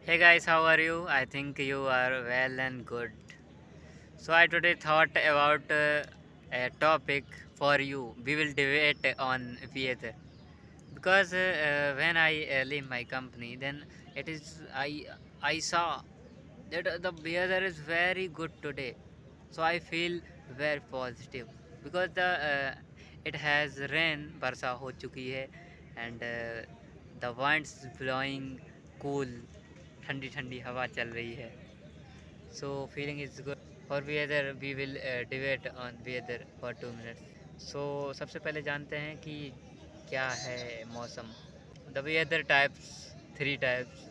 Hey guys, how are you? I think you are well and good. So I today thought about a topic for you. We will debate on weather because when I leave my company, then it is I saw that the weather is very good today. So I feel very positive because it has rain barsa ho chuki hai and the winds blowing cool ठंडी ठंडी हवा चल रही है. So feeling is good. For weather we will debate on weather for 2 minutes. So सबसे पहले जानते हैं कि क्या है मौसम. The weather types, three types,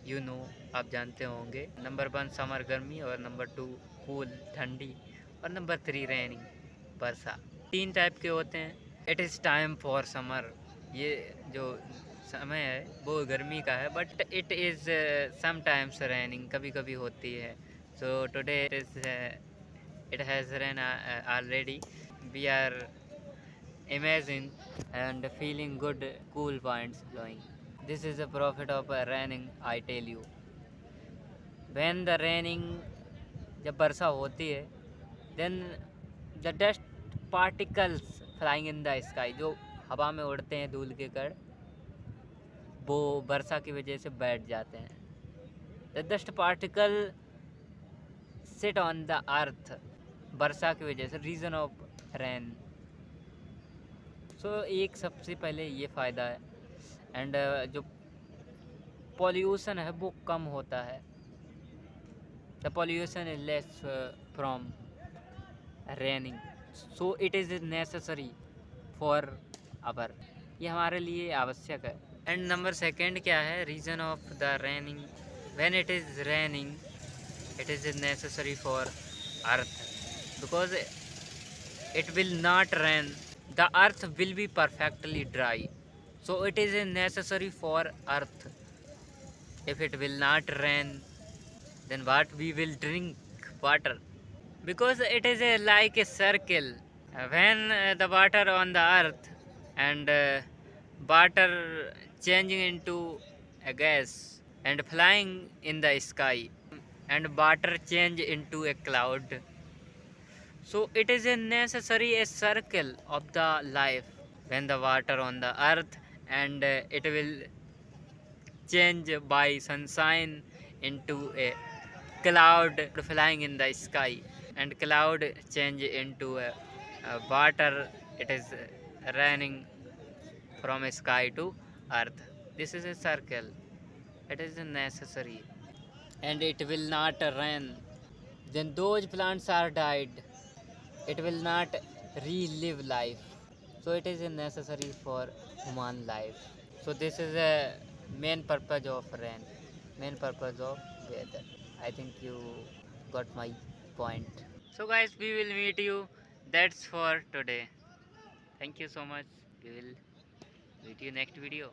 you know, आप जानते होंगे. नंबर 1 समर गर्मी और नंबर 2 कूल ठंडी और नंबर 3 रेनिंग वर्षा. 3 टाइप के होते हैं. It is time for summer, ये जो समय है वो गर्मी का है, but it is sometimes raining, कभी कभी होती है. So today it has rain already. We are imagine and feeling good, cool winds blowing. This is the profit of raining, I tell you. When the raining, जब वर्षा होती है, then the dust particles flying in the sky, जो हवा में उड़ते हैं धूल के कण, वो वर्षा की वजह से बैठ जाते हैं. The dust particle sit on the earth, वर्षा की वजह से, रीज़न ऑफ रेन. सो एक सबसे पहले ये फ़ायदा है. एंड जो पॉल्यूशन है वो कम होता है. The pollution is less from raining, so it is necessary for our, ये हमारे लिए आवश्यक है. एंड नंबर सेकेंड क्या है, reason of the raining. When it is raining it is necessary for earth, because it will not rain, the earth will be perfectly dry. So it is necessary for earth. If it will not rain, then what we will drink water, because it is like a circle. When the water on the earth and water changing into a gas and flying in the sky and water change into a cloud, so it is a necessary a circle of the life. When the water on the earth and it will change by sunshine into a cloud flying in the sky and cloud change into water, it is raining from sky to earth. This is a circle, it is necessary. And it will not rain, then those plants are died, it will not relive life. So it is necessary for human life. So this is a main purpose of rain, main purpose of weather. I think you got my point. So guys, we will meet you. That's for today. Thank you so much. We will meet you next video.